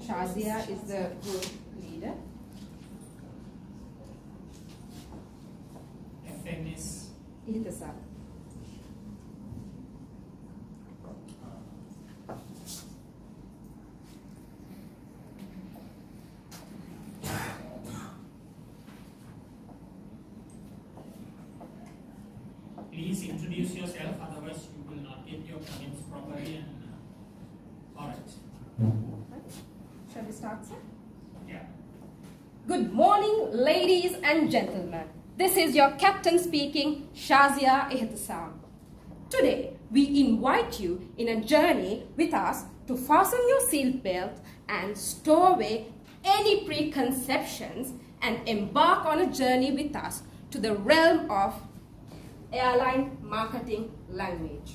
Shazia is the group leader. FN is Ihtisam. please introduce yourself, otherwise you will not get your comments properly. And all right. Shall we start, sir? Yeah. Good morning, ladies and gentlemen. This is your captain speaking, Shazia Ihtisam. Today, we invite you in a journey with us to fasten your seatbelt and stow away any preconceptions and embark on a journey with us to the realm of airline marketing language.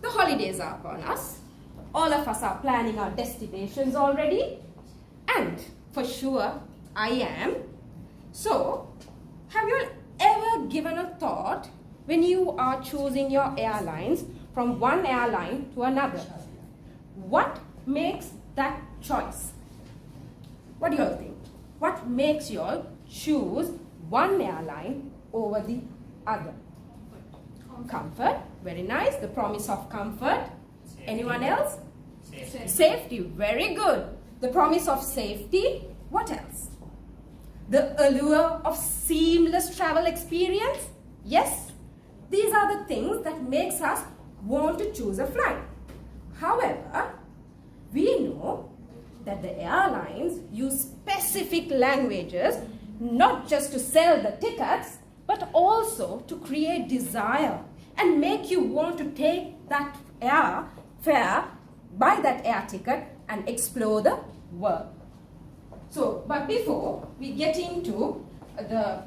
The holidays are upon us. All of us are planning our destinations already. And for sure, I am. So, have you ever given a thought when you are choosing your airlines from one airline to another? What makes that choice? What do you all think? What makes you all choose one airline over the other? Comfort, very nice. The promise of comfort. Safety. Anyone else? Safety. Safety, very good. The promise of safety. What else? The allure of seamless travel experience. Yes, these are the things that makes us want to choose a flight. However, we know that the airlines use specific languages not just to sell the tickets, but also to create desire and make you want to take that airfare, buy that air ticket and explore the world. So, but before we get into the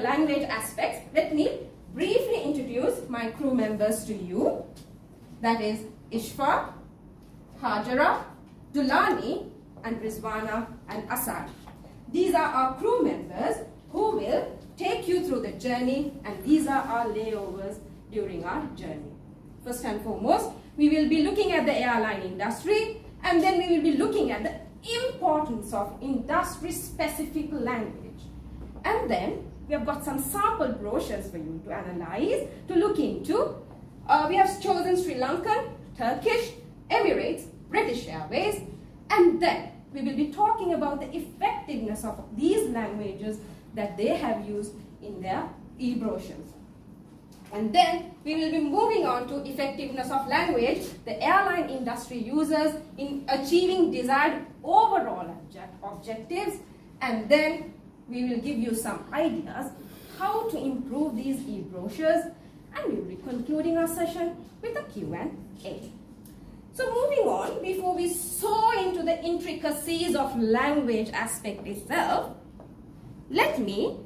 language aspects, let me briefly introduce my crew members to you. That is Ishfa, Hajara, Dulani, and Rizwana and Asad. These are our crew members who will take you through the journey, and these are our layovers during our journey. First and foremost, we will be looking at the airline industry, and then we will be looking at the importance of industry-specific language. And then we have got some sample brochures for you to analyze, to look into. We have chosen Sri Lankan, Turkish, Emirates, British Airways, and then we will be talking about the effectiveness of these languages that they have used in their e-brochures. And then we will be moving on to effectiveness of language the airline industry uses in achieving desired overall objectives, and then we will give you some ideas how to improve these e-brochures, and we will be concluding our session with a Q&A. So moving on, before we soar into the intricacies of language aspect itself, let me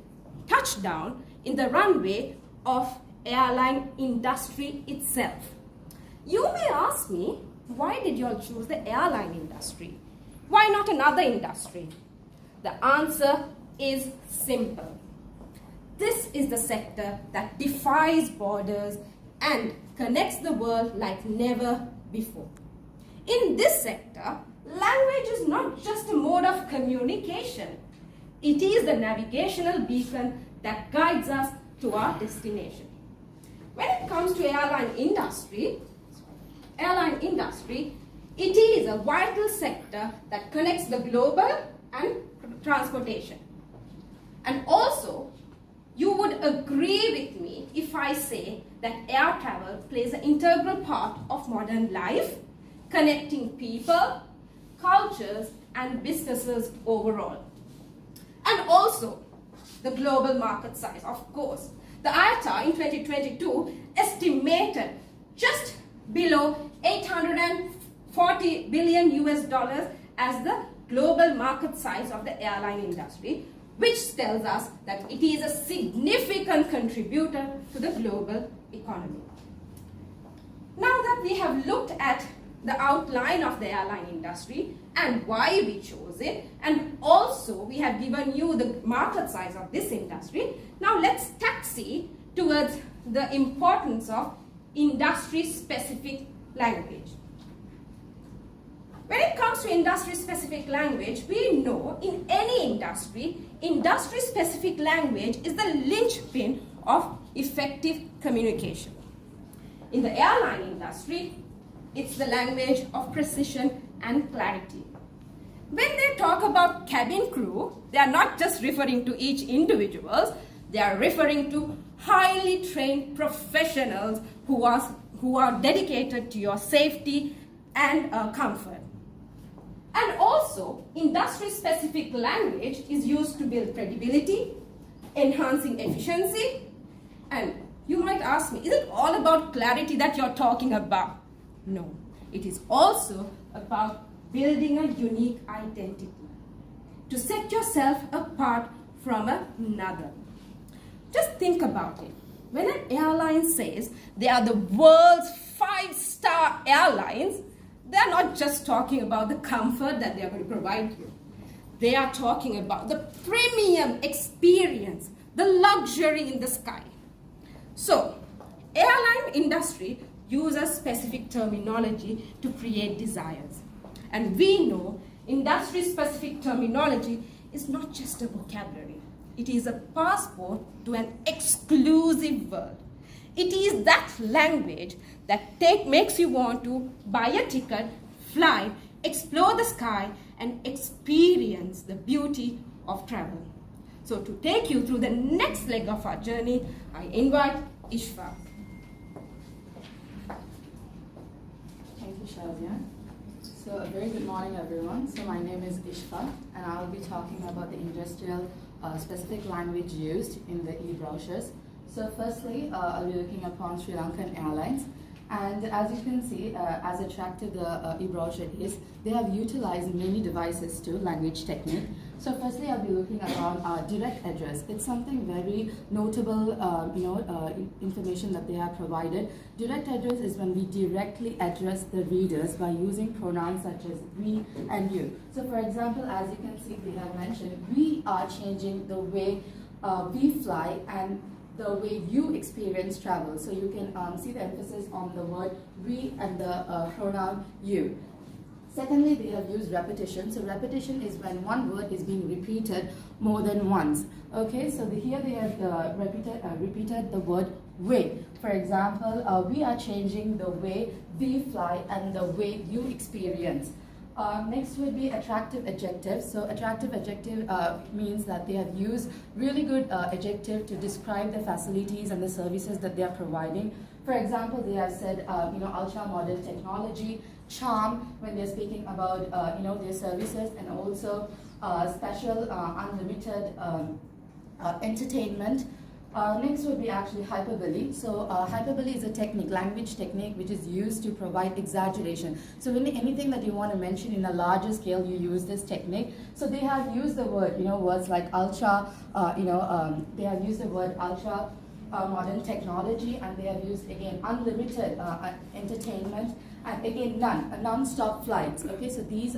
touch down in the runway of airline industry itself. You may ask me, why did you all choose the airline industry? Why not another industry? The answer is simple. This is the sector that defies borders and connects the world like never before. In this sector, language is not just a mode of communication. It is the navigational beacon that guides us to our destination. When it comes to airline industry, it is a vital sector that connects the global and transportation. And also, you would agree with me if I say that air travel plays an integral part of modern life, connecting people, cultures, and businesses overall. And also, the global market size, of course. The IATA in 2022 estimated just below 840 billion US dollars as the global market size of the airline industry, which tells us that it is a significant contributor to the global economy. Now that we have looked at the outline of the airline industry and why we chose it, and also we have given you the market size of this industry, now let's taxi towards the importance of industry-specific language. When it comes to industry-specific language, we know in any industry, industry-specific language is the linchpin of effective communication. In the airline industry, it's the language of precision and clarity. When they talk about cabin crew, they are not just referring to each individual, they are referring to highly trained professionals who are dedicated to your safety and comfort. And also, industry-specific language is used to build credibility, enhancing efficiency, and you might ask me, is it all about clarity that you're talking about? No, it is also about building a unique identity, to set yourself apart from another. Just think about it. When an airline says they are the world's 5-star airlines, they are not just talking about the comfort that they are going to provide you. They are talking about the premium experience, the luxury in the sky. So, airline industry uses specific terminology to create desires. And we know industry-specific terminology is not just a vocabulary. It is a passport to an exclusive world. It is that language that makes you want to buy a ticket, fly, explore the sky, and experience the beauty of travel. So to take you through the next leg of our journey, I invite Ishfa. Thank you, Shazia. So a very good morning, everyone. So my name is Ishfa, and I will be talking about the industrial specific language used in the e-brochures. So firstly, I'll be looking upon Sri Lankan Airlines. And as you can see, as attractive the e-brochure is, they have utilized many devices to language technique. So firstly, I'll be looking around direct address. It's something very notable, information that they have provided. Direct address is when we directly address the readers by using pronouns such as we and you. So for example, as you can see, they have mentioned, we are changing the way we fly and the way you experience travel. So you can see the emphasis on the word we and the pronoun you. Secondly, they have used repetition. So repetition is when one word is being repeated more than once. Okay, so here they have repeated the word way. For example, we are changing the way we fly and the way you experience. Next would be attractive adjectives. So attractive adjective means that they have used really good adjective to describe the facilities and the services that they are providing. For example, they have said, ultra modern technology, charm when they're speaking about, their services, and also special unlimited entertainment. Next would be actually hyperbole. So hyperbole is a technique, language technique, which is used to provide exaggeration. So when anything that you want to mention in a larger scale, you use this technique. So they have used the word, words like ultra, they have used the word ultra modern technology, and they have used again unlimited entertainment, and again non-stop flights. Okay, so these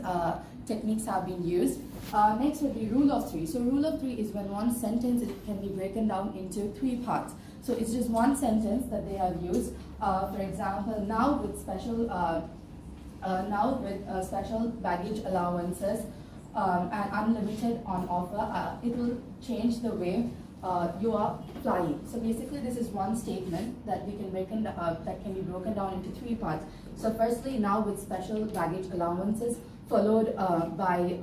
techniques have been used. Next would be rule of three. So rule of three is when one sentence can be broken down into 3 parts. So it's just one sentence that they have used. For example, now with special baggage allowances and unlimited on offer, it will change the way you are flying. So basically, this is one statement that we can that can be broken down into 3 parts. So firstly, now with special baggage allowances, followed by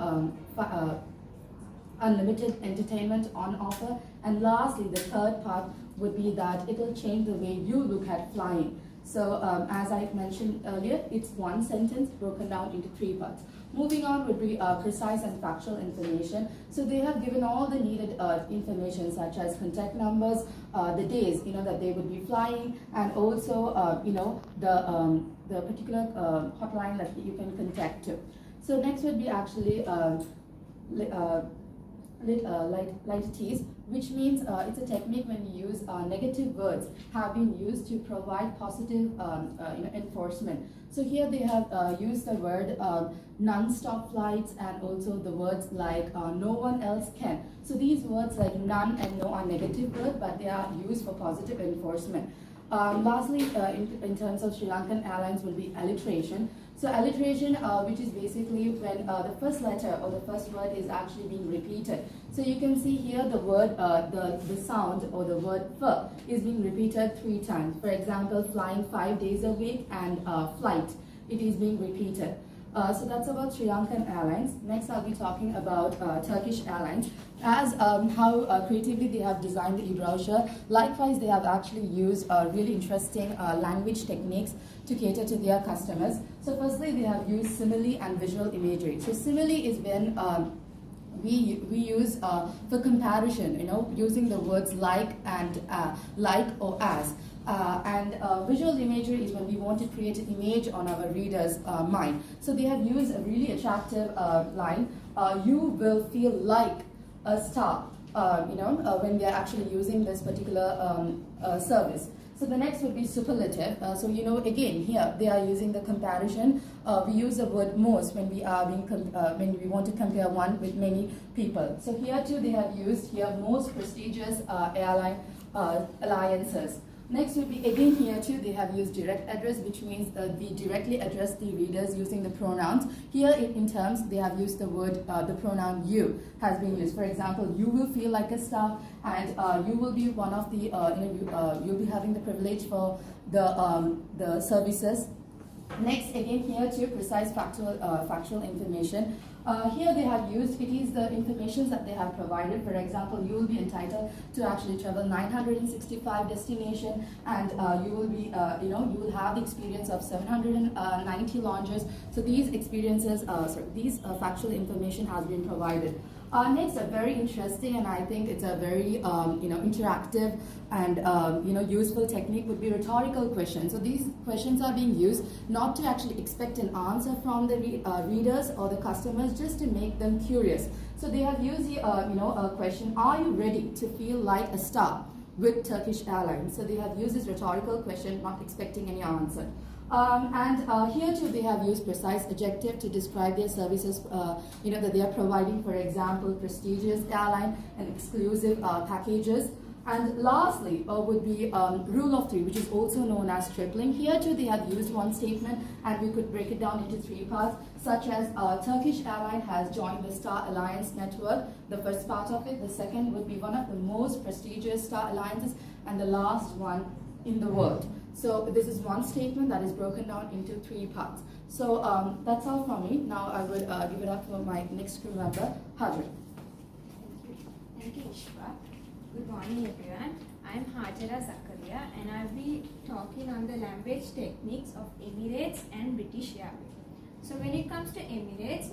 unlimited entertainment on offer, and lastly, the third part would be that it will change the way you look at flying. So as I mentioned earlier, it's one sentence broken down into 3 parts. Moving on would be precise and factual information. So they have given all the needed information, such as contact numbers, the days that they would be flying, and also the particular hotline that you can contact to. So next would be actually litetes, which means it's a technique when we use negative words have been used to provide positive enforcement. So here they have used the word non-stop flights, and also the words like no one else can. So these words like none and no are negative words, but they are used for positive enforcement. Lastly, in terms of Sri Lankan Airlines will be alliteration. So alliteration, which is basically when the first letter or the first word is actually being repeated. So you can see here the word, the sound or the word f is being repeated 3 times. For example, flying 5 days a week and flight, it is being repeated. So that's about Sri Lankan Airlines. Next, I'll be talking about Turkish Airlines. As how creatively they have designed the e-brochure. Likewise, they have actually used really interesting language techniques to cater to their customers. So firstly, they have used simile and visual imagery. So simile is when we use for comparison, using the words like and like or as. Visual imagery is when we want to create an image on our reader's mind. So they have used a really attractive line, you will feel like a star, when they are actually using this particular service. So the next would be superlative. Again, here they are using the comparison. We use the word most when we are when we want to compare one with many people. So here too they have used here most prestigious airline alliances. Next would be, again here too, they have used direct address, which means we directly address the readers using the pronouns. Here in terms, they have used the word, the pronoun you has been used. For example, you will feel like a star, and you will be one of the, you'll be having the privilege for the services. Next, again here too, precise factual information. Here they have used, it is the information that they have provided. For example, you will be entitled to actually travel 965 destinations, and you will be, you will have the experience of 790 lounges. So these experiences, these factual information has been provided. Next, a very interesting, and I think it's a very interactive and useful technique would be rhetorical questions. So these questions are being used not to actually expect an answer from the readers or the customers, just to make them curious. So they have used a question: are you ready to feel like a star with Turkish Airlines? So they have used this rhetorical question, not expecting any answer. Here too they have used precise adjective to describe their services, that they are providing. For example, prestigious airline and exclusive packages. And lastly would be rule of 3, which is also known as tripling. Here too they have used one statement, and we could break it down into 3 parts, such as Turkish Airline has joined the Star Alliance network. The first part of it. The second would be one of the most prestigious Star Alliances, and the last one in the world. So this is one statement that is broken down into 3 parts. So that's all from me. Now I would give it up for my next crew member, Hajra. Thank you, Ishfa. Good morning, everyone. I'm Hajara Zakaria, and I'll be talking on the language techniques of Emirates and British Airways. So when it comes to Emirates,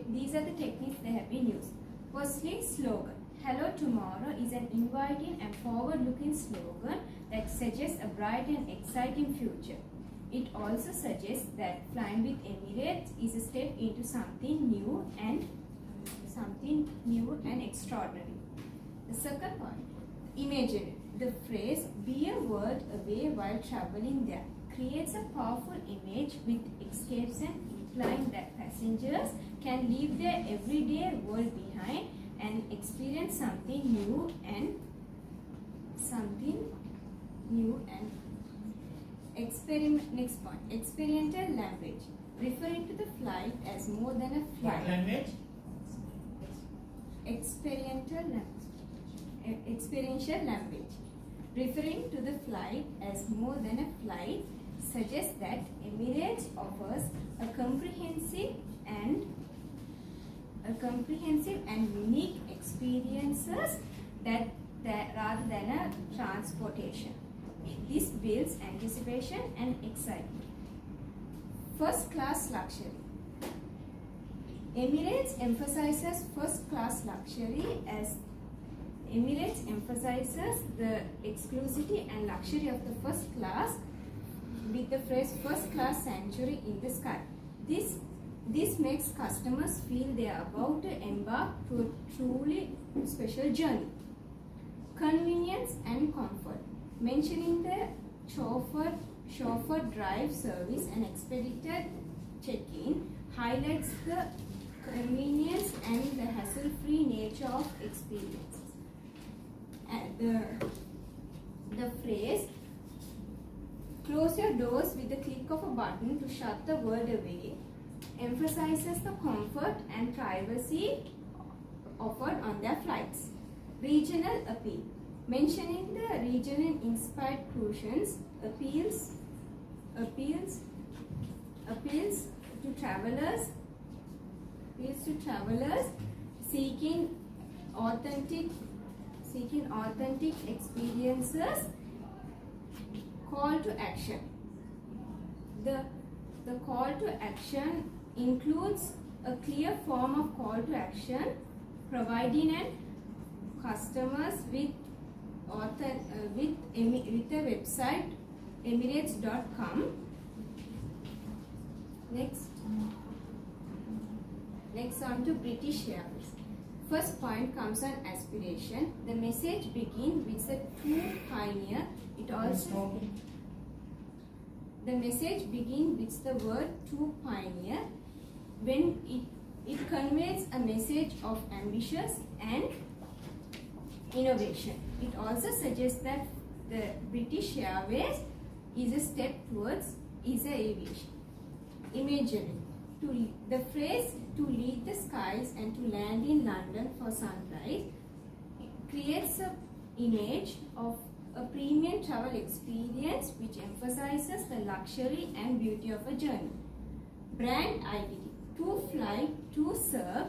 these are the techniques they have been used. Firstly, slogan. Hello Tomorrow is an inviting and forward-looking slogan that suggests a bright and exciting future. It also suggests that flying with Emirates is a step into something new and extraordinary. The second point, imagery. The phrase "be a world away while traveling there" creates a powerful image with escapes, and implying that passengers can leave their everyday world behind and experience something new and next point, experiential language, referring to the flight as more than a flight. What language? Experiential language, referring to the flight as more than a flight, suggests that Emirates offers a comprehensive and unique experiences that rather than a transportation. This builds anticipation and excitement. First class luxury. Emirates emphasizes first-class luxury as Emirates emphasizes the exclusivity and luxury of the first class with the phrase "first-class sanctuary in the sky." This makes customers feel they are about to embark to a truly special journey. Convenience and comfort. Mentioning the chauffeur drive service and expedited check-in highlights the convenience and the hassle-free nature of experiences. And the phrase Close your doors with the click of a button to shut the world away. Emphasizes the comfort and privacy offered on their flights. Regional appeal. Mentioning the regional inspired crucians appeals to travelers seeking authentic experiences. Call to action. The call to action includes a clear form of call to action, providing an customers with a website emirates.com. Next on to British Airways. First point comes on aspiration. The message begins with the true pioneer. The message begins with the word true pioneer when it conveys a message of ambitious and innovation. It also suggests that the British Airways is a step towards aviation. Imagery. The phrase "to lead the skies and to land in London for sunrise" creates an image of a premium travel experience which emphasizes the luxury and beauty of a journey. Brand identity. To fly, to serve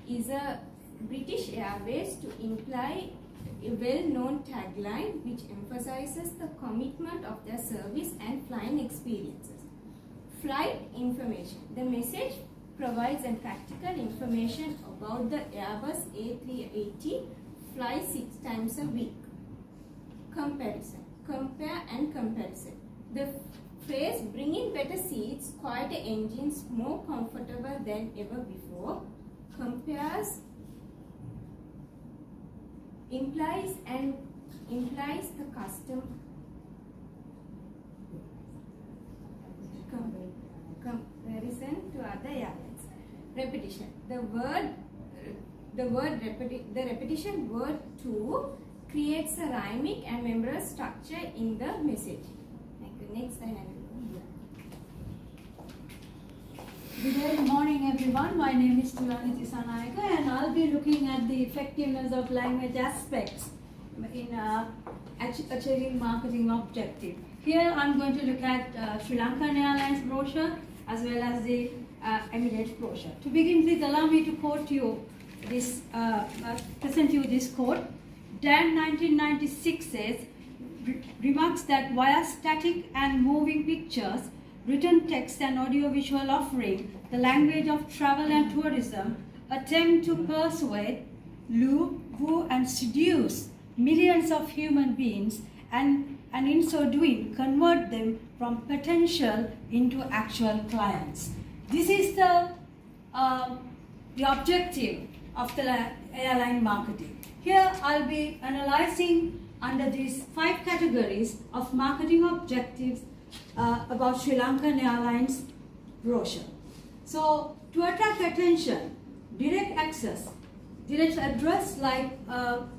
is a British Airways to imply a well-known tagline which emphasizes the commitment of their service and flying experiences. Flight information. The message provides a practical information about the Airbus A380 fly 6 times a week. Comparison. Compare and comparison. The phrase "bringing better seats, quieter engines, more comfortable than ever before" implies the custom comparison to other airlines. Repetition. The repetition word "to" creates a rhyming and memorable structure in the message. Thank you. Next, I hand it over. Good morning, everyone. My name is Tulani Tisanaika, and I'll be looking at the effectiveness of language aspects in achieving marketing objective. Here, I'm going to look at Sri Lankan Airlines brochure as well as the Emirates brochure. To begin with, allow me to quote you this, present you this quote. Dan 1996 says, remarks that via static and moving pictures, written text and audiovisual offering, the language of travel and tourism attempt to persuade, lure, woo and seduce millions of human beings and in so doing convert them from potential into actual clients. This is the objective of the airline marketing. Here I'll be analyzing under these 5 categories of marketing objectives about Sri Lankan Airlines brochure. So, to attract attention, direct access, direct address like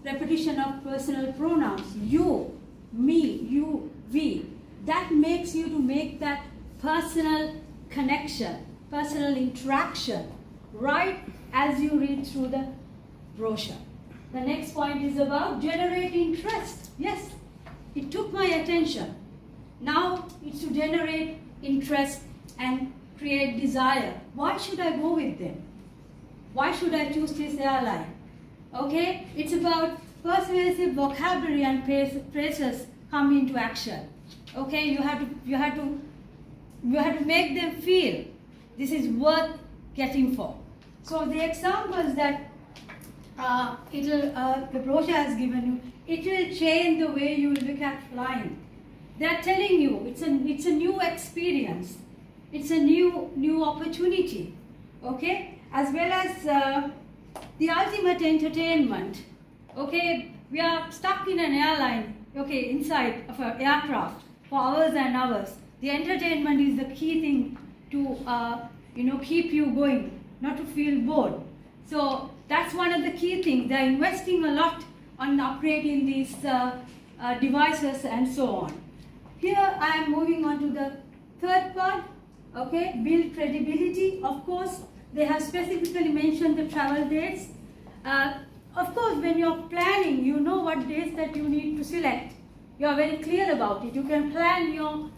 repetition of personal pronouns, you, me, you, we, that makes you to make that personal connection, personal interaction, right as you read through the brochure. The next point is about generate interest. Yes, it took my attention. Now it's to generate interest and create desire. Why should I go with them? Why should I choose this airline? Okay, it's about persuasive vocabulary and phrases come into action. Okay, you have to make them feel this is worth getting for. So the examples that the brochure has given you, it will change the way you look at flying. They are telling you it's a new experience, it's a new opportunity, okay, as well as the ultimate entertainment. Okay, we are stuck in an airline, okay, inside of an aircraft for hours and hours. The entertainment is the key thing to keep you going, not to feel bored. So that's one of the key things. They're investing a lot on upgrading these devices and so on. here I am moving on to the third part. Okay, build credibility. Of course, they have specifically mentioned the travel dates. Of course, when you're planning, you know what dates that you need to select. You are very clear about it. You can plan your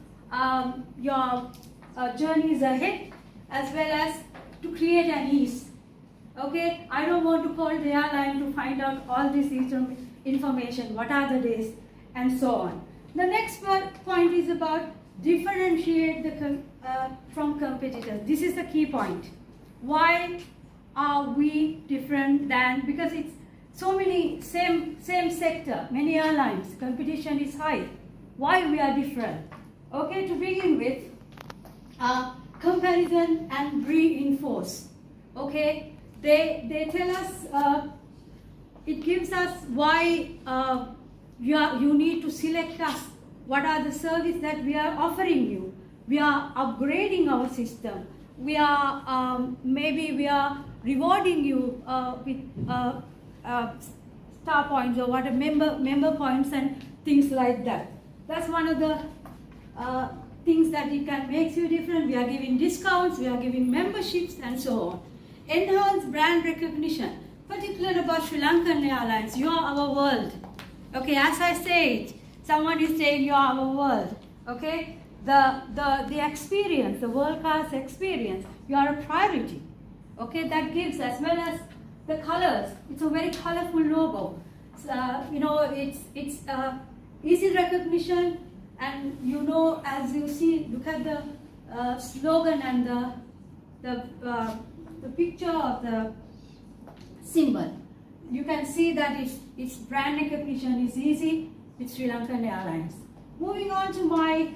journeys ahead, as well as to create an ease. Okay, I don't want to call the airline to find out all this information, what are the days, and so on. The next point is about differentiate from competitors. This is the key point. Why are we different than, because it's so many same sector, many airlines, competition is high. Why we are different? Okay, to begin with, comparison and reinforce. Okay, they tell us, it gives us why you need to select us. What are the services that we are offering you? We are upgrading our system. We are maybe we are rewarding you with star points or what member points and things like that. That's one of the things that it can make you different. We are giving discounts, we are giving memberships, and so on. Enhance brand recognition, particularly about Sri Lankan Airlines. You are our world. Okay, as I said, someone is saying you are our world. Okay, the experience, the world-class experience, you are a priority. Okay, that gives, as well as the colors. It's a very colorful logo. You know, it's easy recognition, and you know, as you see, look at the slogan and the picture of the symbol. You can see that its brand recognition is easy with Sri Lankan Airlines. Moving on to my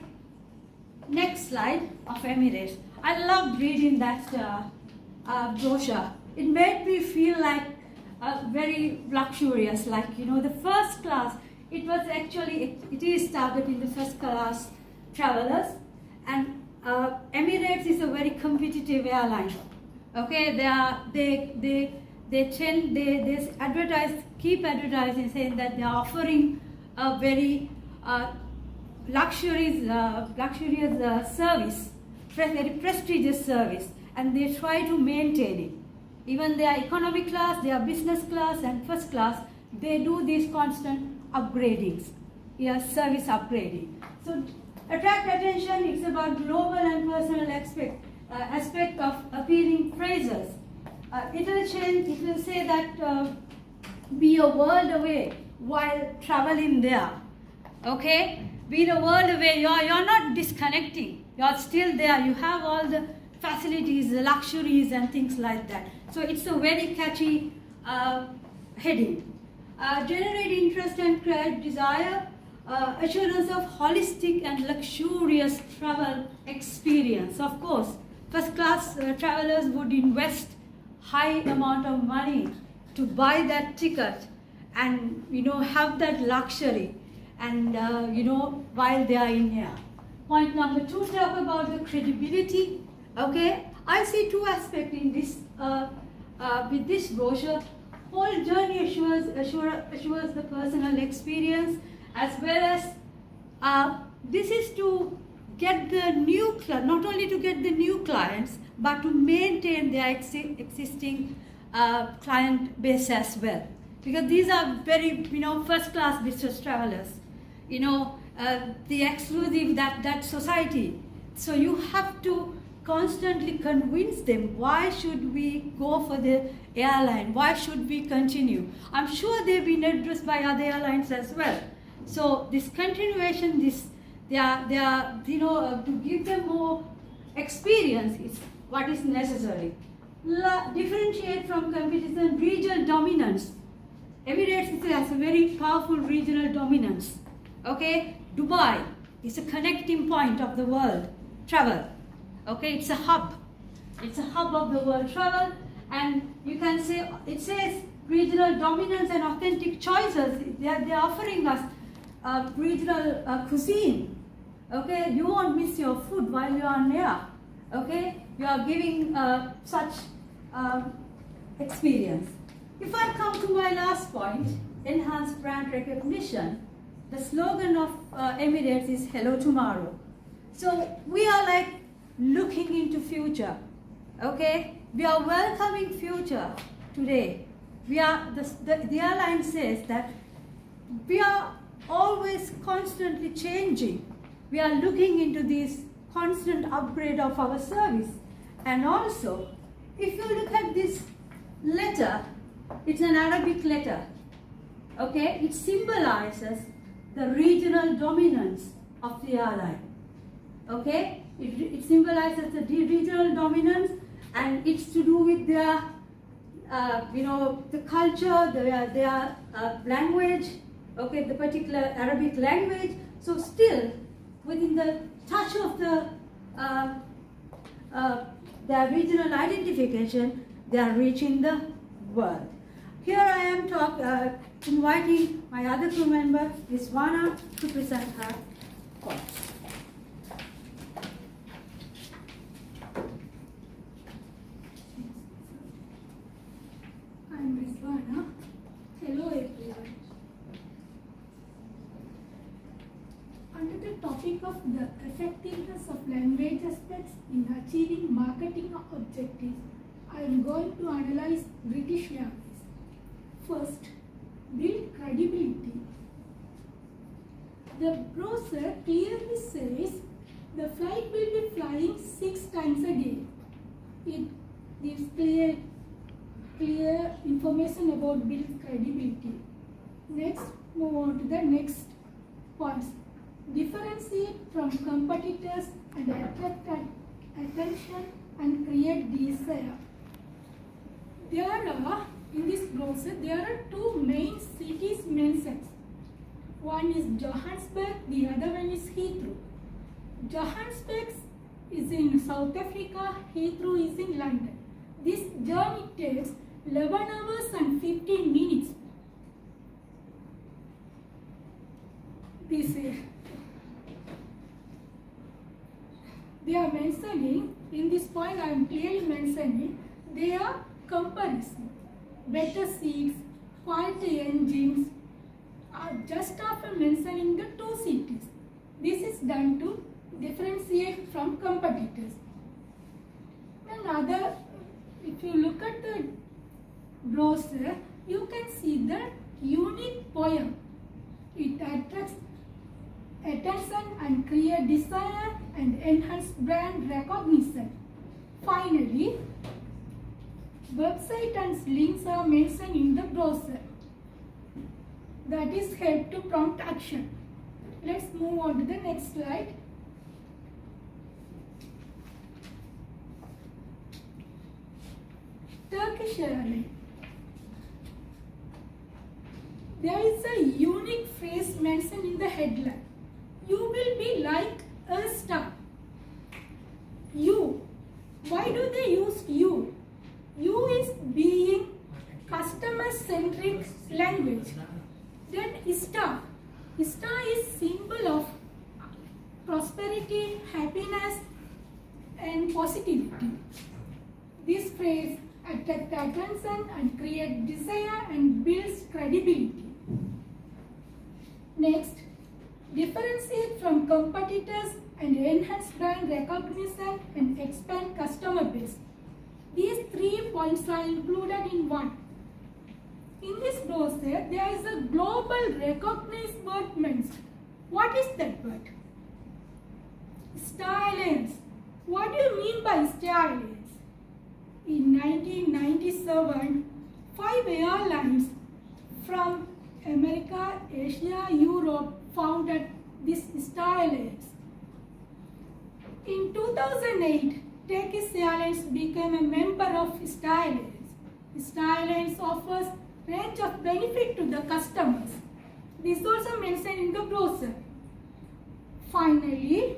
next slide of Emirates. I loved reading that brochure. It made me feel like very luxurious, like, you know, the first class. It was actually, it is targeting the first class travelers, and Emirates is a very competitive airline. Okay, they advertise, keep advertising, saying that they are offering a very luxurious service, very prestigious service, and they try to maintain it. Even their economy class, their business class, and first class, they do these constant upgradings, service upgrading. So attract attention. It's about global and personal aspect of appealing phrases. It will change. It will say that be a world away while traveling there. Okay, be a world away. You're not disconnecting. You're still there. You have all the facilities, the luxuries, and things like that. So it's a very catchy heading. Generate interest and create desire. Assurance of holistic and luxurious travel experience. Of course, first class travelers would invest high amount of money to buy that ticket and, you know, have that luxury, and you know, while they are in here. Point number 2, talk about the credibility. Okay, I see two aspects in this with this brochure. Whole journey assures the personal experience, as well as this is to get the new not only to get the new clients, but to maintain their existing client base as well, because these are very, you know, first class business travelers, you know, the exclusive that society. So you have to constantly convince them, why should we go for the airline, why should we continue. I'm sure they've been addressed by other airlines as well. So this continuation, they are you know, to give them more experience is what is necessary. Differentiate from competition. Regional dominance. Emirates has a very powerful regional dominance. Okay, Dubai is a connecting point of the world travel. Okay, it's a hub. It's a hub of the world travel, and you can say, it says regional dominance and authentic choices. They are offering us regional cuisine. Okay, you won't miss your food while you are there. Okay, you are giving such experience. If I come to my last point, enhance brand recognition. the slogan of Emirates is Hello Tomorrow. So we are like looking into future, okay? We are welcoming future today. We are, the airline says that we are always constantly changing. We are looking into this constant upgrade of our service. And also, if you look at this letter, it's an Arabic letter, okay? It symbolizes the regional dominance of the airline, okay? It symbolizes the regional dominance, and it's to do with their, the culture, their language, okay, the particular Arabic language. So still, within the touch of their regional identification, they are reaching the world. Here I am inviting my other crew member, Rizwana, to present her points. I'm Rizwana. Hello everyone. Under the topic of the effectiveness of language aspects in achieving marketing objectives, I am going to analyze British Airways. First, build credibility. The brochure clearly says the flight will be flying 6 times a day. It gives clear information about build credibility. Next, move on to the next points. Differentiate from competitors and attract attention and create desire. In this brochure, there are 2 main cities mentioned. One is Johannesburg, the other one is Heathrow. Johannesburg is in South Africa, Heathrow is in London. This journey takes 11 hours and 15 minutes. They are mentioning, in this point I am clearly mentioning, they are comparison. Better seats, quality engines, just after mentioning the 2 cities. This is done to differentiate from competitors. If you look at the brochure, you can see the unique poem. It attracts attention and creates desire and enhance brand recognition. Finally, website and links are mentioned in the brochure. That is help to prompt action. Let's move on to the next slide. Turkish Airlines. There is a unique phrase mentioned in the headline. You will be like a star. You. Why do they use you? You is being customer-centric language. Then star. Star is symbol of prosperity, happiness, and positivity. This phrase attracts attention and creates desire and builds credibility. Next, differentiate from competitors and enhance brand recognition and expand customer base. These 3 points are included in one. In this brochure, there is a global recognized word mentioned. What is that word? Star Alliance. What do you mean by Star Alliance? In 1997, 5 airlines from America, Asia, Europe founded this Star Alliance. In 2008, Turkish Airlines became a member of Star Alliance. Star Alliance offers range of benefit to the customers. This is also mentioned in the brochure. Finally,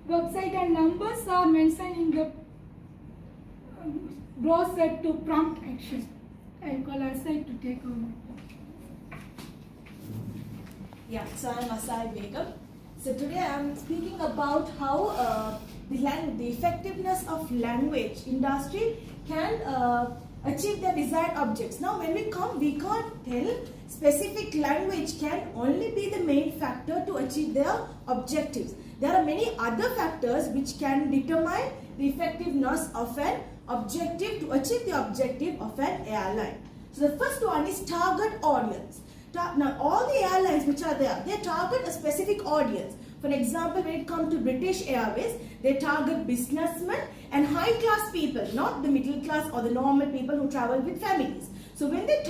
website and numbers are mentioned in the brochure to prompt action. I call Asai to take over. Yeah, so I'm Asai Begum. So today I'm speaking about how the effectiveness of language industry can achieve their desired objects. Now when we can't tell specific language can only be the main factor to achieve their objectives. There are many other factors which can determine the effectiveness of an objective to achieve the objective of an airline. So the first one is target audience. Now all the airlines which are there, they target a specific audience. For example, when it comes to British Airways, they target businessmen and high-class people, not the middle class or the normal people who travel with families. So when their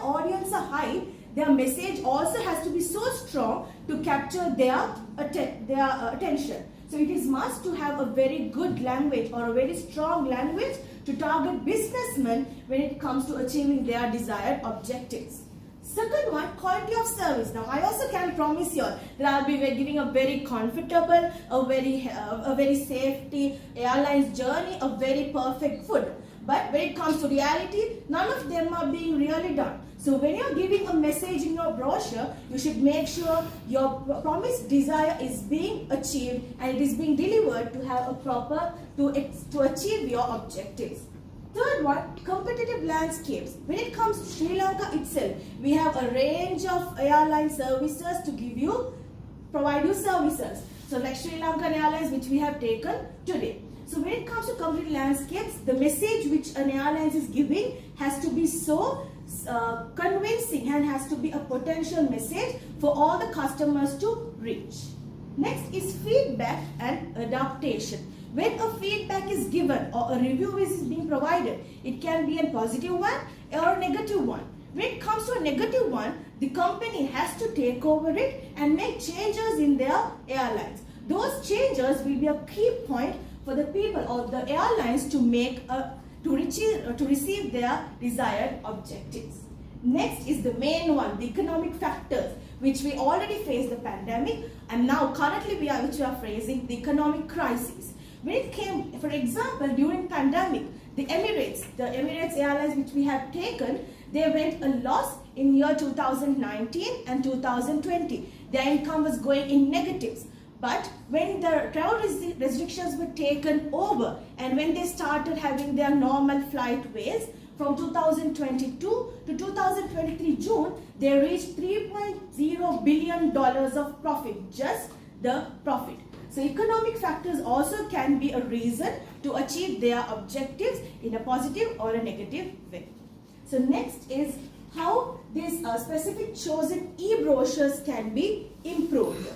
audience are high, their message also has to be so strong to capture their attention. So it is must to have a very good language or a very strong language to target businessmen when it comes to achieving their desired objectives. Second one, quality of service. Now I also can promise you that I'll be giving a very comfortable, a very safety airlines journey, a very perfect food. But when it comes to reality, none of them are being really done. So when you're giving a message in your brochure, you should make sure your promised desire is being achieved and it is being delivered to have a proper, to achieve your objectives. Third one, competitive landscapes. When it comes to Sri Lanka itself, we have a range of airline services to provide you services. So like Sri Lankan Airlines, which we have taken today. So when it comes to competitive landscapes, the message which an airline is giving has to be so convincing and has to be a potential message for all the customers to reach. Next is feedback and adaptation. When a feedback is given or a review is being provided, it can be a positive one or a negative one. When it comes to a negative one, the company has to take over it and make changes in their airlines. Those changes will be a key point for the people or the airlines to make to receive their desired objectives. Next is the main one, the economic factors, which we already faced the pandemic, and now currently we are facing the economic crisis. When it came, for example, during pandemic, the Emirates Airlines which we have taken, they went a loss in year 2019 and 2020. Their income was going in negatives. But when the travel restrictions were taken over and when they started having their normal flight ways, from 2022 to 2023 June, they reached $3.0 billion of profit, just the profit. So economic factors also can be a reason to achieve their objectives in a positive or a negative way. So next is how these specific chosen e-brochures can be improved.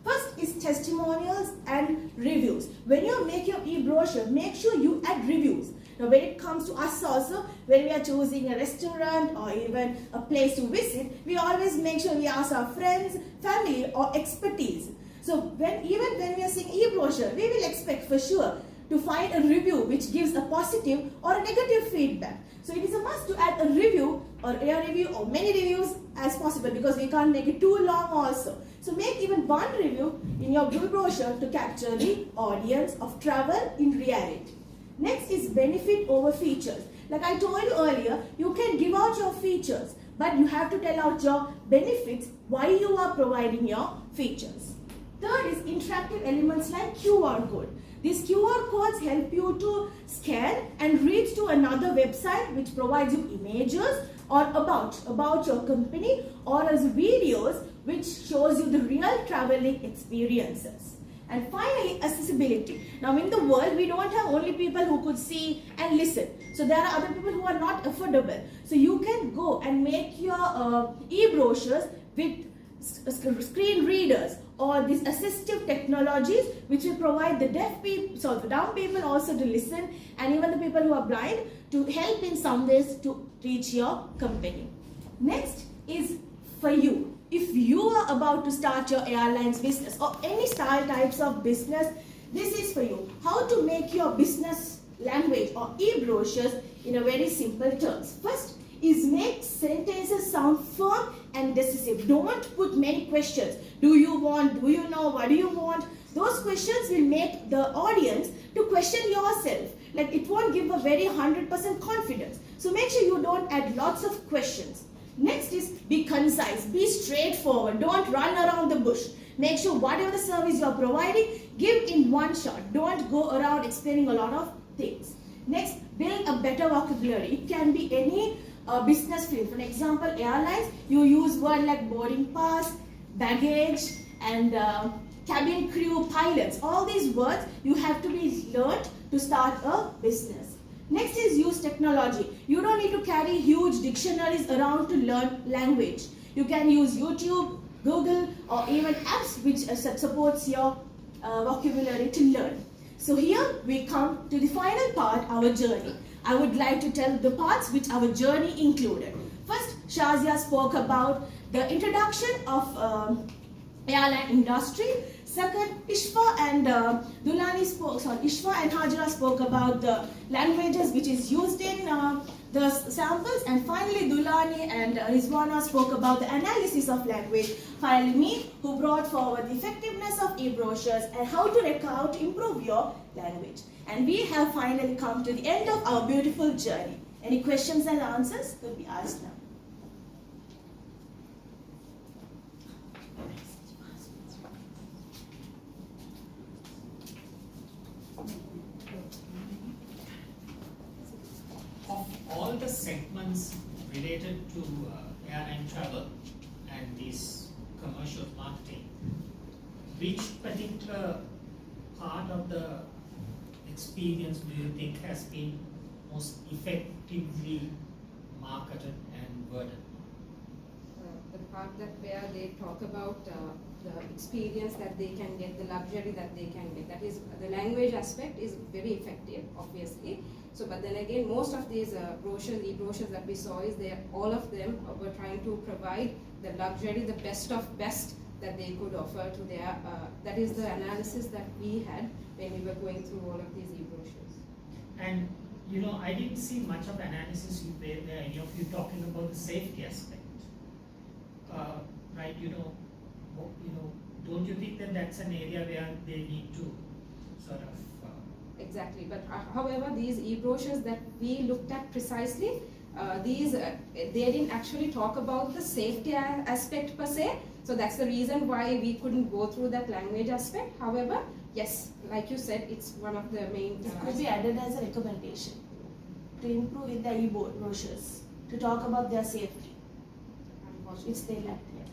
First is testimonials and reviews. When you make your e-brochure, make sure you add reviews. Now when it comes to us also, when we are choosing a restaurant or even a place to visit, we always make sure we ask our friends, family or expertise. So even when we are seeing e-brochure, we will expect for sure to find a review which gives a positive or a negative feedback. So it is a must to add a review or a review or many reviews as possible because we can't make it too long also. So make even one review in your brochure to capture the audience of travel in reality. Next is benefit over features. Like I told you earlier, you can give out your features, but you have to tell out your benefits why you are providing your features. Third is interactive elements like QR code. These QR codes help you to scan and reach to another website which provides you images or about your company or as videos which shows you the real traveling experiences. And finally, accessibility. Now in the world, we don't have only people who could see and listen. So there are other people who are not affordable. So you can go and make your e-brochures with screen readers or these assistive technologies which will provide the deaf people, so the dumb people also to listen, and even the people who are blind to help in some ways to reach your company. Next is for you. If you are about to start your airlines business or any style types of business, this is for you. How to make your business language or e-brochures in a very simple terms. First is make sentences sound firm and decisive. Don't put many questions. Do you want? Do you know? What do you want? Those questions will make the audience to question yourself. Like it won't give a very 100% confidence. So make sure you don't add lots of questions. Next is be concise, be straightforward, don't run around the bush. Make sure whatever the service you are providing, give in one shot. Don't go around explaining a lot of things. Next, build a have better vocabulary. It can be any business field. For example, airlines, you use words like boarding pass, baggage, and cabin crew, pilots. All these words you have to be learned to start a business. Next is use technology. You don't need to carry huge dictionaries around to learn language. You can use YouTube, Google, or even apps which supports your vocabulary to learn. So here we come to the final part, our journey. I would like to tell the parts which our journey included. First, Shazia spoke about the introduction of airline industry. Second, Ishfa and Ishfa and Hajra spoke about the languages which is used in the samples, and finally Dulani and Rizwana spoke about the analysis of language. Finally, me, who brought forward the effectiveness of e-brochures and how to improve your language. And we have finally come to the end of our beautiful journey. Any questions and answers could be asked now. Of all the segments related to airline travel and this commercial marketing, which particular part of the experience do you think has been most effectively marketed and worded? The part that where they talk about the experience that they can get, the luxury that they can get. That is, the language aspect is very effective, obviously. So, but then again, most of these brochures, e-brochures that we saw, is they all of them were trying to provide the luxury, the best of best that they could offer to their. That is the analysis that we had when we were going through all of these e-brochures. And you know, I didn't see much of analysis where any of you talking about the safety aspect. Right? Don't you think that that's an area where they need to sort of Exactly, but however, these e-brochures that we looked at precisely, they didn't actually talk about the safety aspect per se. So that's the reason why we couldn't go through that language aspect. However, yes, like you said, it's one of the main. It could be added as a recommendation to improve in the e-brochures, to talk about their safety, which they lacked here.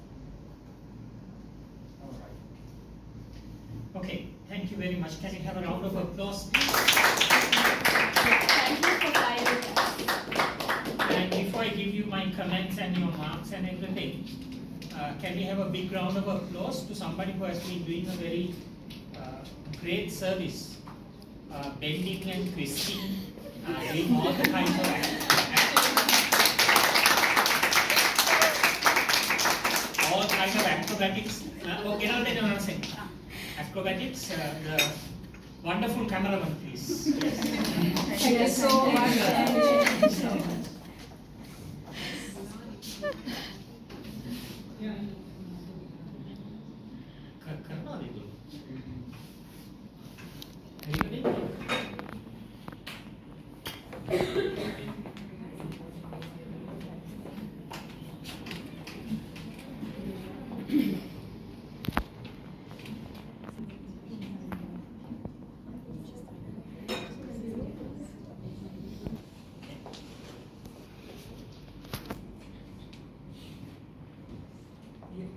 all right. Okay, thank you very much. Can we have a round of applause? Thank you for finding us. And before I give you my comments and your marks and everything, can we have a big round of applause to somebody who has been doing a very great service, Bendik and Christine, doing all the kinds of acrobatics. Acrobatics. The wonderful cameraman, please. Yes. Thank you so much. Thank you so much. करना दे दो। Anybody?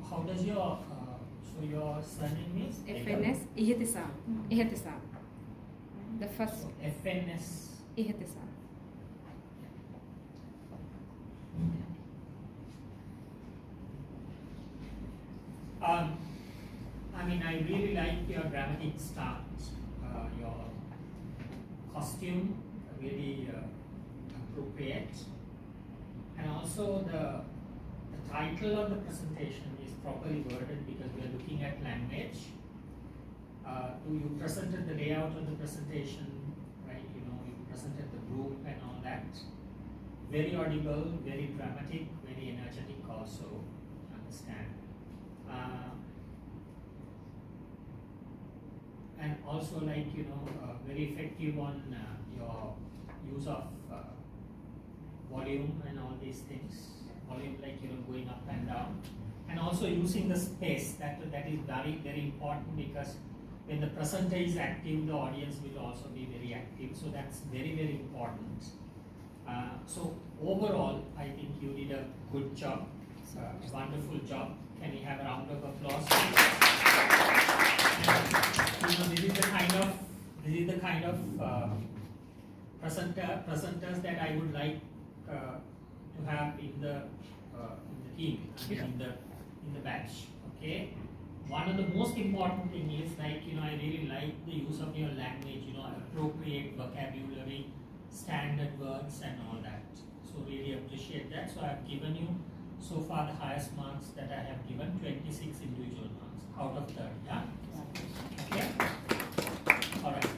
How does your your surname is? FNS Ihtisam. Ihtisam. The first FNS. Ihtisam. I mean, I really like your dramatic start, your costume, really appropriate, and also the title of the presentation is properly worded because we are looking at language. You presented the layout of the presentation, right? You know, you presented the group and all that. Very audible, very dramatic, very energetic also, understand. And also, like, you know, very effective on your use of volume and all these things. Volume, like, you know, going up and down. And also using the space, that is very, very important, because when the presenter is active, the audience will also be very active. So that's very, very important. So overall, I think you did a good job, a wonderful job. Can we have a round of applause? And, this is the kind of presenters that I would like to have in the team, in the batch. Okay. One of the most important thing is I really like the use of your language. Appropriate vocabulary, standard words, and all that. So really appreciate that. So I have given you so far the highest marks that I have given, 26 individual marks out of 30. Yeah. Okay. All right.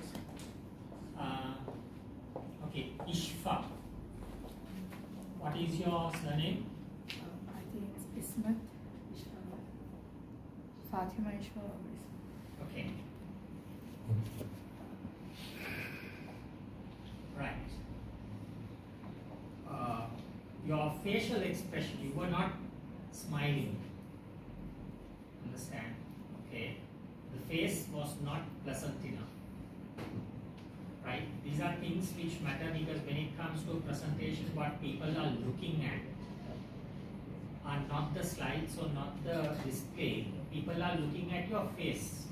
Okay, Ishfa. What is your surname? I think it's Ismat, Ishfa, Fatima Ishfa. Okay. Right. Your facial expression, you were not smiling. Understand? Okay. The face was not pleasant enough. Right? These are things which matter because when it comes to presentation, what people are looking at are not the slides or not the display. People are looking at your face.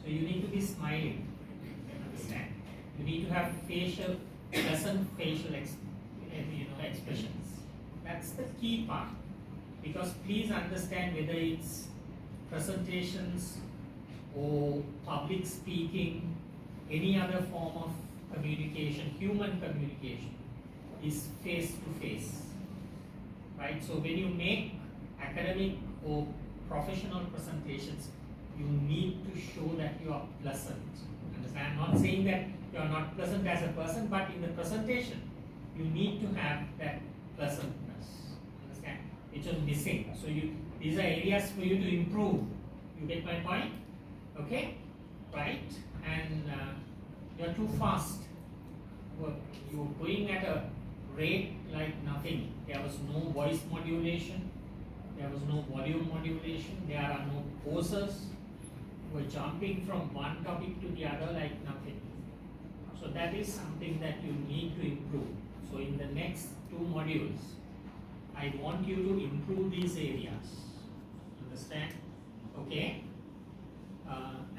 So you need to be smiling. Understand? You need to have pleasant facial expressions. That's the key part. Because please understand whether it's presentations or public speaking, any other form of communication, human communication is face to face. Right? So when you make academic or professional presentations, you need to show that you are pleasant. Understand? I'm not saying that you are not pleasant as a person, but in the presentation, you need to have that pleasantness. Understand? Which is missing. So these are areas for you to improve. You get my point? Okay? Right? And you're too fast. You're going at a rate like nothing. There was no voice modulation. There was no volume modulation. There are no pauses. You were jumping from one topic to the other like nothing. So that is something that you need to improve. So in the next 2 modules, I want you to improve these areas. Understand? Okay?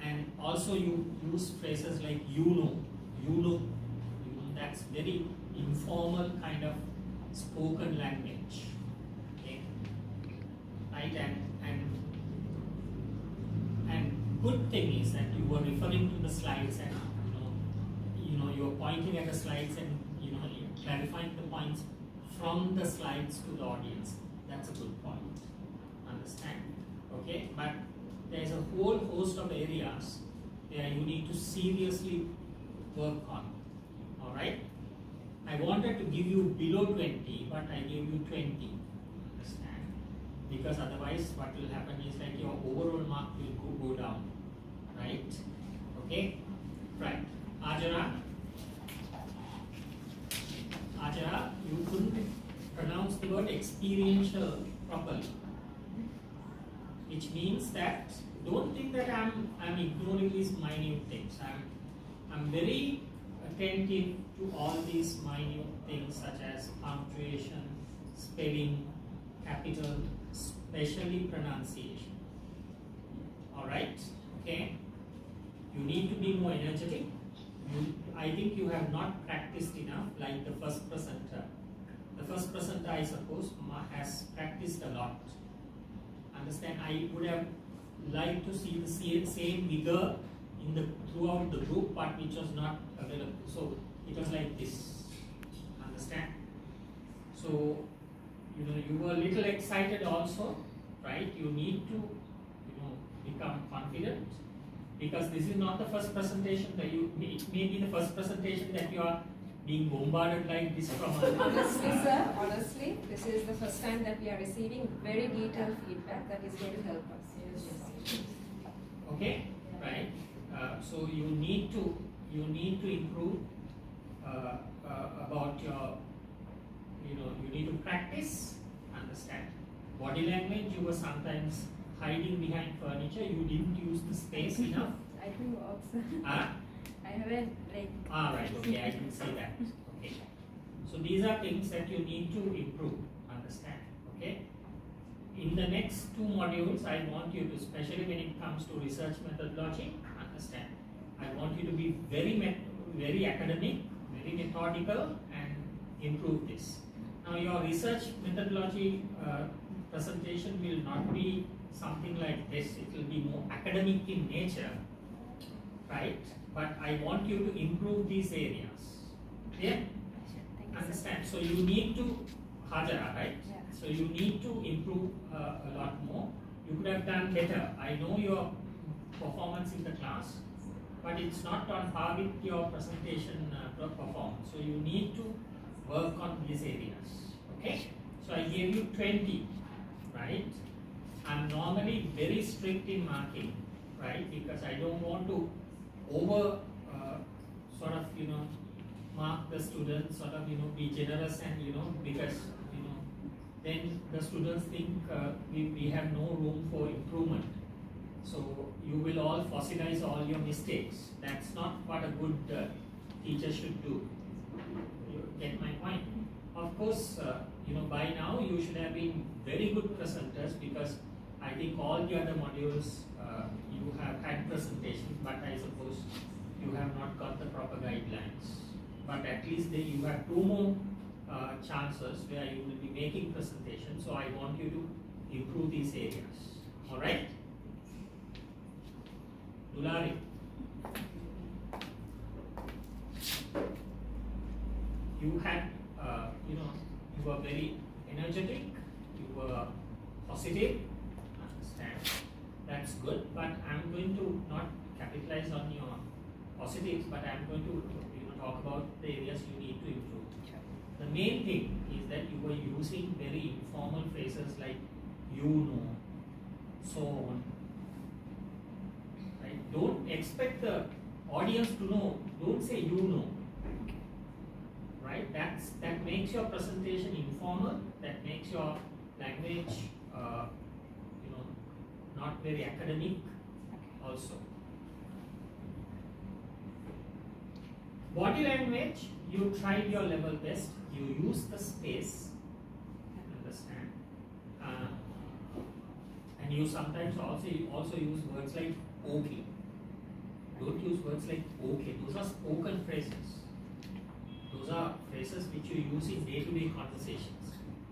And also you use phrases like you know, that's very informal kind of spoken language. Okay? Right? And good thing is that you were referring to the slides and you were pointing at the slides and clarifying the points from the slides to the audience. That's a good point. Understand? Okay? But there's a whole host of areas where you need to seriously work on. Alright? I wanted to give you below 20, but I gave you 20. Understand? Because otherwise what will happen is that your overall mark will go down. Right? Okay? Right. Ajara, you couldn't pronounce the word experiential properly. Which means that don't think that I'm ignoring these minute things. I'm very attentive to all these minute things such as punctuation, spelling, capital, especially pronunciation. Alright? Okay? You need to be more energetic. I think you have not practiced enough like the first presenter. The first presenter, I suppose, has practiced a lot. Understand? I would have liked to see the same vigor throughout the group, but which was not available. So it was like this. Understand? So you were a little excited also, right? You need to become confident, because this is not the first presentation that it may be the first presentation that you are being bombarded like this from Honestly, sir, honestly, this is the first time that we are receiving very detailed feedback that is going to help us. Okay, right? So you need to improve about your, you need to practice. Understand? Body language, you were sometimes hiding behind furniture. You didn't use the space enough. I do also. Ah? I haven't like. Ah, right. Okay, I can see that. Okay. So these are things that you need to improve, understand, okay? In the next 2 modules, I want you to, especially when it comes to research methodology, understand. I want you to be very academic, very methodical, and improve this. Now your research methodology presentation will not be something like this. It will be more academic in nature, right? But I want you to improve these areas. Yeah? Understand? So you need to Hajara, right? Yeah. So you need to improve a lot more. You could have done better. I know your performance in the class, but it's not on par with your presentation performance. So you need to work on these areas. Okay? So I gave you 20, right? I'm normally very strict in marking, right? Because I don't want to over sort of, mark the students, sort of, be generous and, because, then the students think we have no room for improvement. So you will all fossilize all your mistakes. That's not what a good teacher should do. You get my point? Of course, by now you should have been very good presenters, because I think all the other modules you have had presentations, but I suppose you have not got the proper guidelines. But at least you have 2 more chances where you will be making presentations. So I want you to improve these areas. All right? Dulari. You had, you were very energetic, you were positive, understand, that's good, but I'm going to not capitalize on your positives, but I'm going to talk about the areas you need to improve. The main thing is that you were using very informal phrases like so on. Right? Don't expect the audience to know. Don't say right? That makes your presentation informal. That makes your language, not very academic. Also, body language. You tried your level best. You use the space. Understand? And you sometimes also use words like okay. Don't use words like okay. Those are spoken phrases. Those are phrases which you use in day-to-day conversations.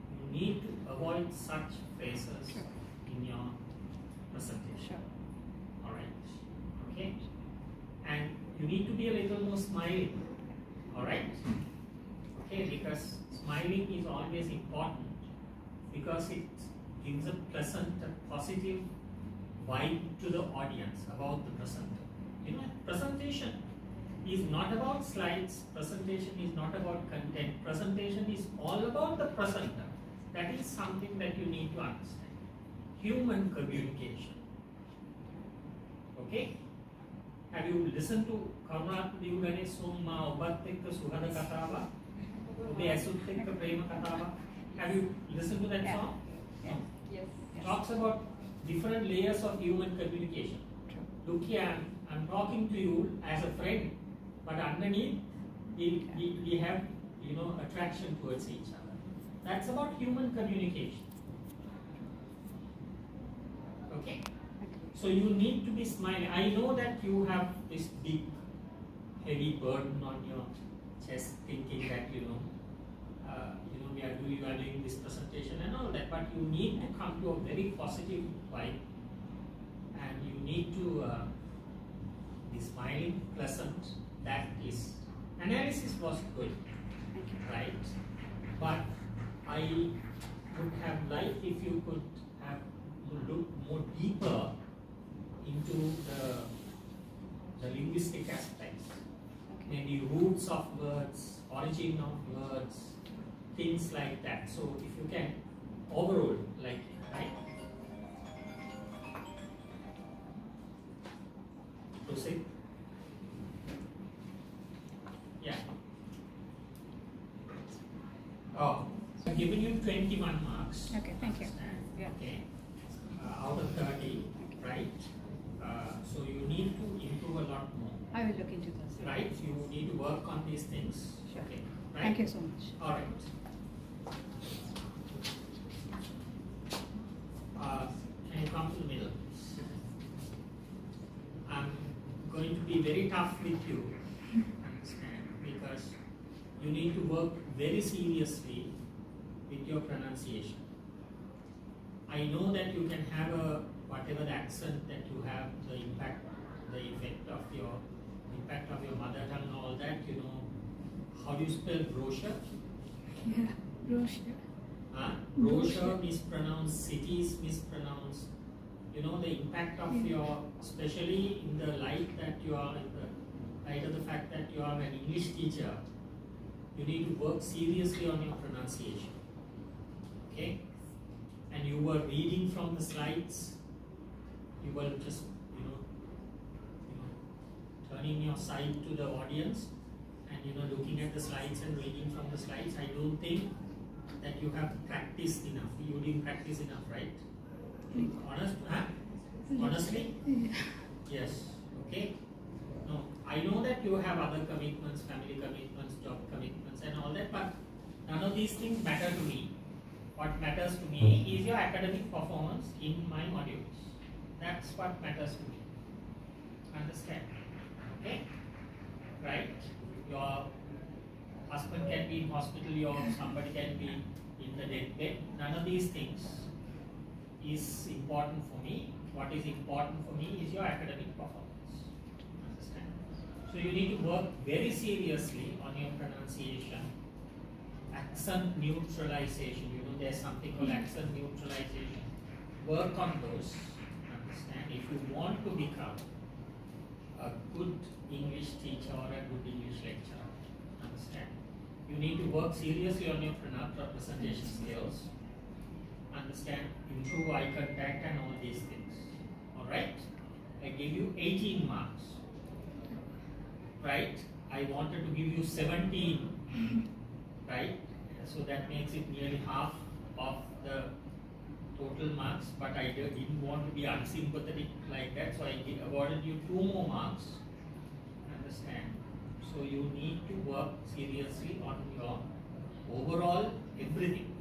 You need to avoid such phrases in your presentation. Alright. Okay? And you need to be a little more smiling. Alright? Okay, because smiling is always important, because it gives a pleasant, positive vibe to the audience about the presenter. Presentation is not about slides, presentation is not about content, presentation is all about the presenter. That is something that you need to understand. Human communication. Okay? Have you listened to Karunath Divgane Summa Obattikka Suhada Katava? Ube Asuttikka Prema Katava? Have you listened to that song? Yes. Yes. Talks about different layers of human communication. Look here, I'm talking to you as a friend, but underneath we have attraction towards each other. That's about human communication. Okay? So you need to be smiling. I know that you have this big, heavy burden on your chest, thinking that you are doing this presentation and all that, but you need to come to a very positive vibe, and you need to be smiling, pleasant. That is, analysis was good, right? But I would have liked if you could have looked more deeper into the linguistic aspects, maybe roots of words, origin of words, things like that. So if you can, overall, right? Proceed. Yeah. Oh, I've given you 21 marks. Okay, thank you. Yeah. Okay. Out of 30, right? So you need to improve a lot more. I will look into this. Right? You need to work on these things. Sure. Okay. Right? Thank you so much. All right. Can you come to the middle? I'm going to be very tough with you, understand, because you need to work very seriously with your pronunciation. I know that you can have whatever the accent that you have, the effect of your mother tongue and all that, you know. How do you spell brochure? Yeah, brochure. Brochure mispronounced, cities mispronounced. You know, the impact of your, especially in the light that you are, in the light of the fact that you are an English teacher, you need to work seriously on your pronunciation. Okay? And you were reading from the slides, you were just, turning your side to the audience and, looking at the slides and reading from the slides. I don't think that you have practiced enough. You didn't practice enough, right? Honestly? Yes. Okay? No, I know that you have other commitments, family commitments, job commitments and all that, but none of these things matter to me. What matters to me is your academic performance in my modules. That's what matters to me. Understand? Okay? Right? Your husband can be in hospital, or somebody can be in the deathbed. None of these things is important for me. What is important for me is your academic performance. Understand? So you need to work very seriously on your pronunciation. Accent neutralization. There's something called accent neutralization. Work on those. Understand? If you want to become a good English teacher or a good English lecturer, understand? You need to work seriously on your presentation skills. Understand? Improve eye contact and all these things. Alright? I gave you 18 marks. Right? I wanted to give you 17. Right? So that makes it nearly half of the total marks, but I didn't want to be unsympathetic like that, so I awarded you 2 more marks. Understand? So you need to work seriously on your overall everything.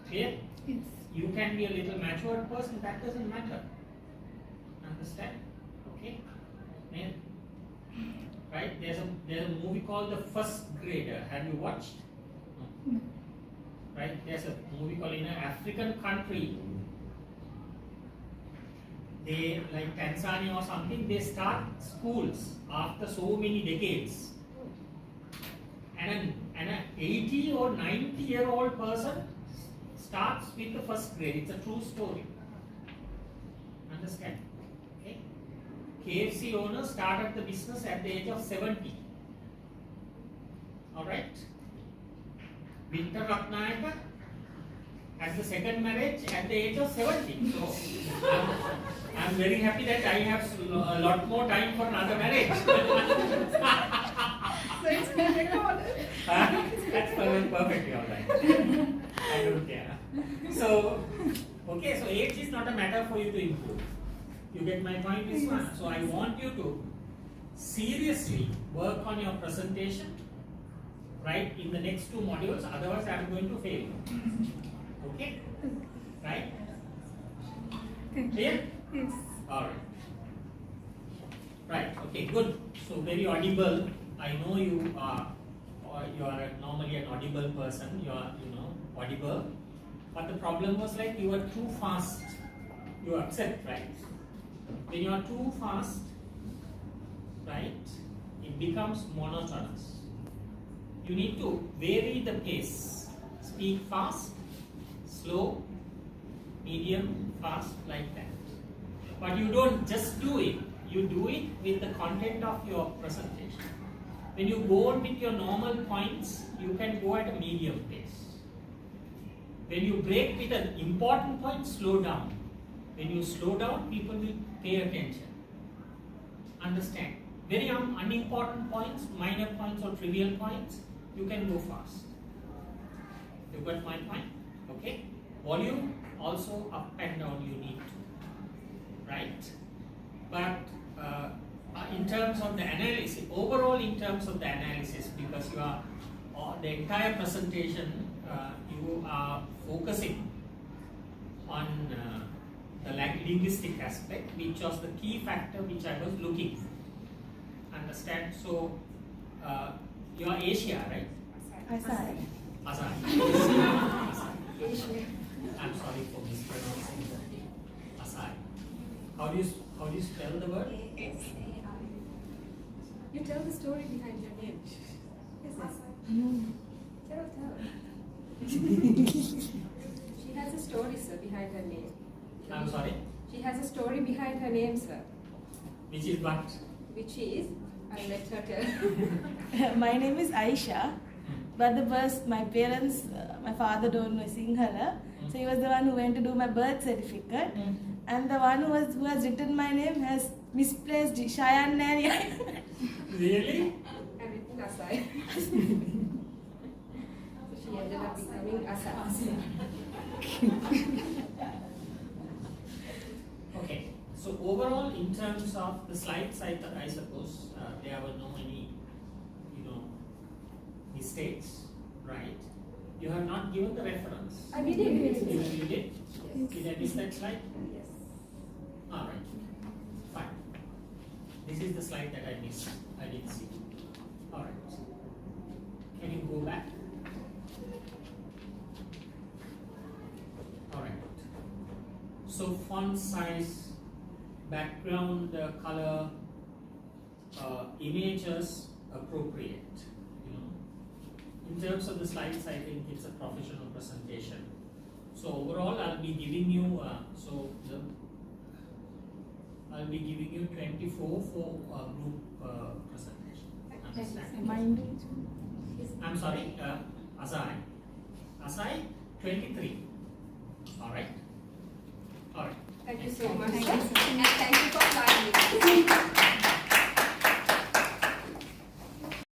Clear? Yes. You can be a little matured person, that doesn't matter. Understand? Okay? Yeah. Right? There's a movie called The First Grader. Have you watched? No. Right? There's a movie called, in an African country, they, like Tanzania or something, they start schools after so many decades. And an 80 or 90-year-old person starts with the first grade. It's a true story. Understand? Okay? KFC owners started the business at the age of 70. Alright? Winter Ratnayaka had the second marriage at the age of 70. So I'm very happy that I have a lot more time for another marriage. That's perfectly alright. I don't care. So, okay, so age is not a matter for you to improve. You get my point, this one. So I want you to seriously work on your presentation, right, in the next 2 modules, otherwise I am going to fail you. Okay? Right? Clear? Yes. Alright. Right, okay, good. So very audible. I know you are normally an audible person, you are, audible. But the problem was like you were too fast. You accept, right? When you are too fast, right, it becomes monotonous. You need to vary the pace. Speak fast, slow, medium, fast, like that. But you don't just do it. You do it with the content of your presentation. When you go on with your normal points, you can go at a medium pace. When you break with an important point, slow down. When you slow down, people will pay attention. Understand? Very unimportant points, minor points or trivial points, you can go fast. You got my point? Okay? Volume also up and down you need to. Right? But in terms of the analysis, overall in terms of the analysis, because you are the entire presentation, you are focusing on the linguistic aspect, which was the key factor which I was looking for. Understand? So, you are Asia, right? Asai. Asai. I'm sorry for mispronouncing that. Asai. How do you spell the word? You tell the story behind your name. Tell. She has a story, sir, behind her name. I'm sorry. She has a story behind her name, sir. Which is what? Which is, I'll let her tell. My name is Aisha, but my parents, my father don't know Sinhala, so he was the one who went to do my birth certificate, and the one who has written my name has misplaced Shayan Nari. Really? I've written Asai. So she ended up becoming Asai. Okay. So overall, in terms of the slides, I suppose there were no any, mistakes, right? You have not given the reference. I did. You did? Did I miss that slide? Yes. All right. Fine. This is the slide that I missed. I didn't see. All right. Can you go back? All right. So font size, background color, images appropriate. In terms of the slides, I think it's a professional presentation. So overall, I'll be giving you I'll be giving you 24 for group presentation. Understand? I'm sorry, Asai 23. All right. Thank you so much, sir. And thank you for flying with us.